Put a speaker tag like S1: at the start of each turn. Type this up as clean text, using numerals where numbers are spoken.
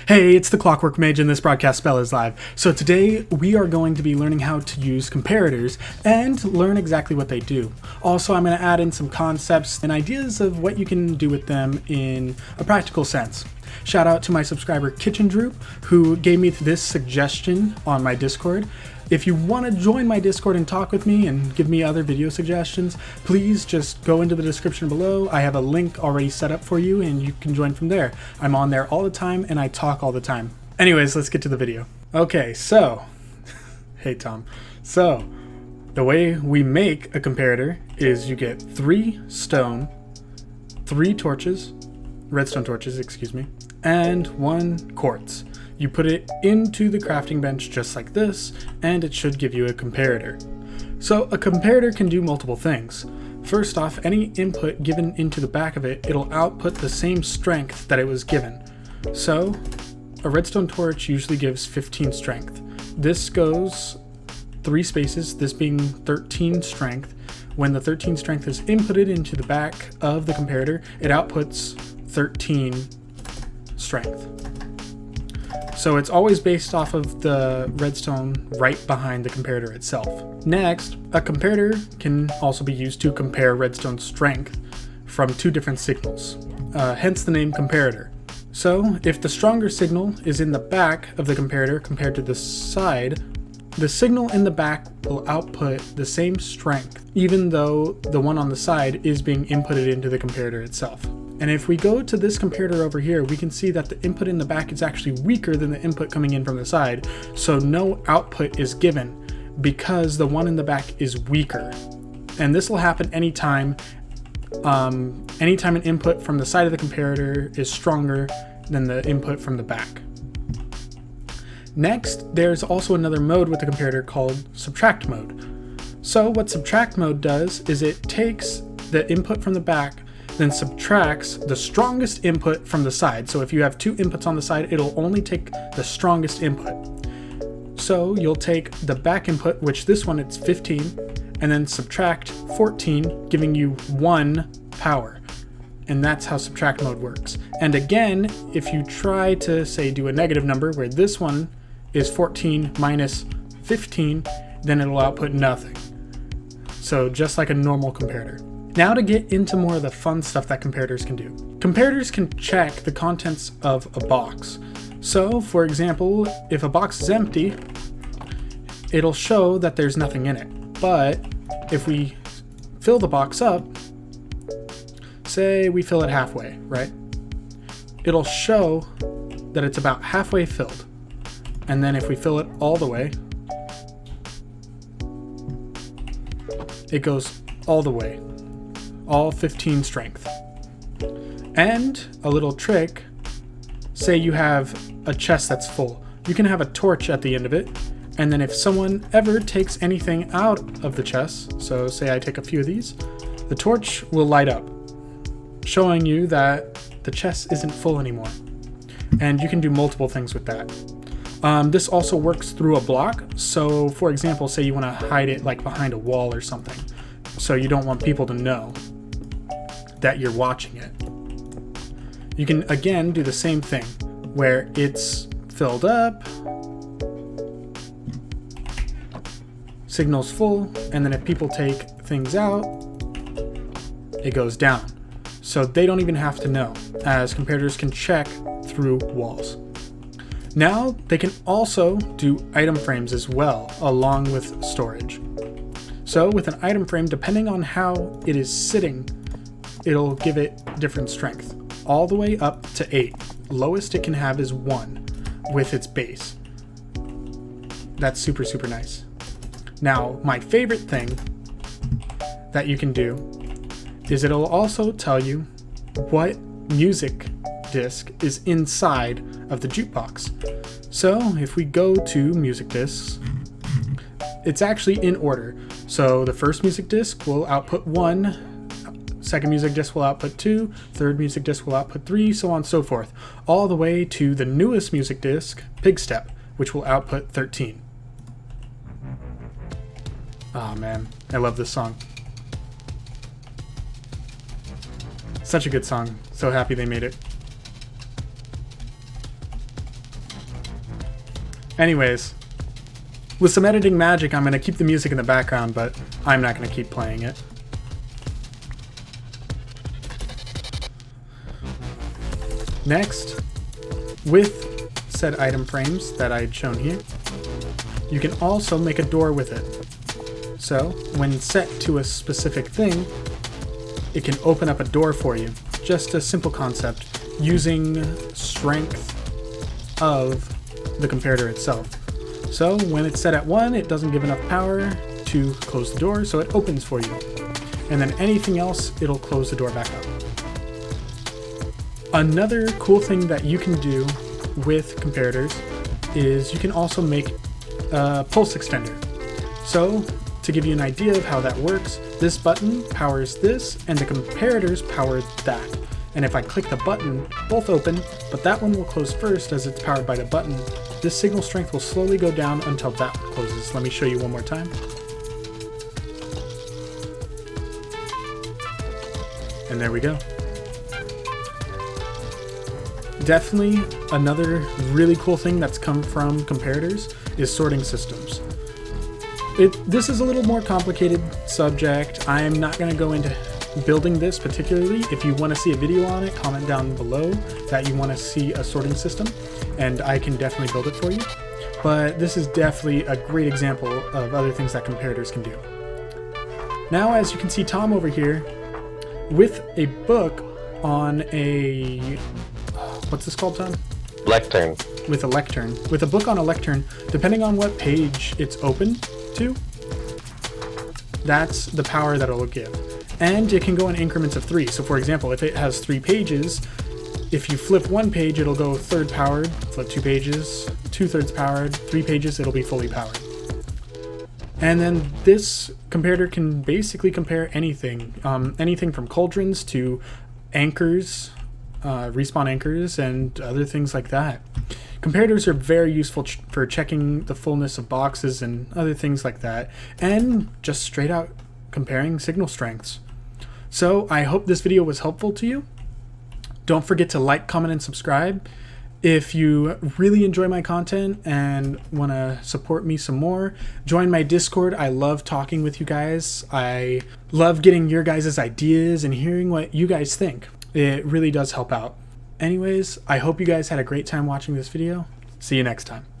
S1: Hey, it's the Clockwork Mage and this broadcast spell is live. So today we are going to be learning how to use comparators and learn exactly what they do. Also, I'm going to add in some concepts and ideas of what you can do with them in a practical sense. Shout out to my subscriber Kitchen Droop, who gave me this suggestion on my Discord. If you want to join my Discord and talk with me and give me other video suggestions, please just go into the description below. I have a link already set up for you and you can join from there. I'm on there all the time and I talk all the time. Anyways, let's get to the video. Okay, so, hey Tom. So, the way we make a comparator is you get 3 stone, 3 torches, redstone torches, excuse me, and 1 quartz. You put it into the crafting bench just like this, and it should give you a comparator. So a comparator can do multiple things. First off, any input given into the back of it, it'll output the same strength that it was given. So a redstone torch usually gives 15 strength. This goes 3 spaces, this being 13 strength. When the 13 strength is inputted into the back of the comparator, it outputs 13 strength. So it's always based off of the redstone right behind the comparator itself. Next, a comparator can also be used to compare redstone strength from 2 different signals, hence the name comparator. So if the stronger signal is in the back of the comparator compared to the side, the signal in the back will output the same strength, even though the one on the side is being inputted into the comparator itself. And if we go to this comparator over here, we can see that the input in the back is actually weaker than the input coming in from the side. So no output is given because the one in the back is weaker. And this will happen anytime an input from the side of the comparator is stronger than the input from the back. Next, there's also another mode with the comparator called subtract mode. So what subtract mode does is it takes the input from the back, then subtracts the strongest input from the side. So if you have 2 inputs on the side, it'll only take the strongest input. So you'll take the back input, which this one it's 15, and then subtract 14, giving you 1 power. And that's how subtract mode works. And again, if you try to say do a negative number where this one is 14 minus 15, then it'll output nothing. So just like a normal comparator. Now to get into more of the fun stuff that comparators can do. Comparators can check the contents of a box. So for example, if a box is empty, it'll show that there's nothing in it. But if we fill the box up, say we fill it halfway, right? It'll show that it's about halfway filled. And then if we fill it all the way, it goes all the way. All 15 strength. And a little trick, say you have a chest that's full. You can have a torch at the end of it, and then if someone ever takes anything out of the chest, so say I take a few of these, the torch will light up, showing you that the chest isn't full anymore. And you can do multiple things with that. This also works through a block, so for example, say you want to hide it like behind a wall or something, so you don't want people to know that you're watching it. You can again do the same thing where it's filled up, signal's full, and then if people take things out, it goes down. So they don't even have to know, as comparators can check through walls. Now they can also do item frames as well, along with storage. So with an item frame, depending on how it is sitting, it'll give it different strength, all the way up to 8. Lowest it can have is 1 with its base. That's super, super nice. Now, my favorite thing that you can do is it'll also tell you what music disc is inside of the jukebox. So if we go to music discs, it's actually in order. So the first music disc will output 1, second music disc will output 2, third music disc will output 3, so on and so forth, all the way to the newest music disc, Pig Step, which will output 13. Oh man, I love this song. Such a good song. So happy they made it. Anyways, with some editing magic, I'm going to keep the music in the background, but I'm not going to keep playing it. Next, with said item frames that I had shown here, you can also make a door with it. So, when set to a specific thing, it can open up a door for you. Just a simple concept, using strength of the comparator itself. So when it's set at 1, it doesn't give enough power to close the door, so it opens for you. And then anything else, it'll close the door back up. Another cool thing that you can do with comparators is you can also make a pulse extender. So to give you an idea of how that works, this button powers this and the comparators power that. And if I click the button, both open, but that one will close first as it's powered by the button. This signal strength will slowly go down until that one closes. Let me show you one more time. And there we go. Definitely another really cool thing that's come from comparators is sorting systems. This is a little more complicated subject. I'm not going to go into building this particularly. If you want to see a video on it, comment down below that you want to see a sorting system, and I can definitely build it for you. But this is definitely a great example of other things that comparators can do. Now, as you can see Tom over here with a book on a... what's this called, Tom?
S2: Lectern.
S1: With a lectern. With a book on a lectern, depending on what page it's open to, that's the power that it'll give. And it can go in increments of 3. So for example, if it has 3 pages, if you flip 1 page, it'll go 1/3 powered, flip 2 pages, 2/3 powered, 3 pages, it'll be fully powered. And then this comparator can basically compare anything, anything from cauldrons to anchors, respawn anchors, and other things like that. Comparators are very useful for checking the fullness of boxes and other things like that, and just straight out comparing signal strengths. So I hope this video was helpful to you. Don't forget to like, comment, and subscribe. If you really enjoy my content and want to support me some more, join my Discord. I love talking with you guys. I love getting your guys' ideas and hearing what you guys think. It really does help out. Anyways, I hope you guys had a great time watching this video. See you next time.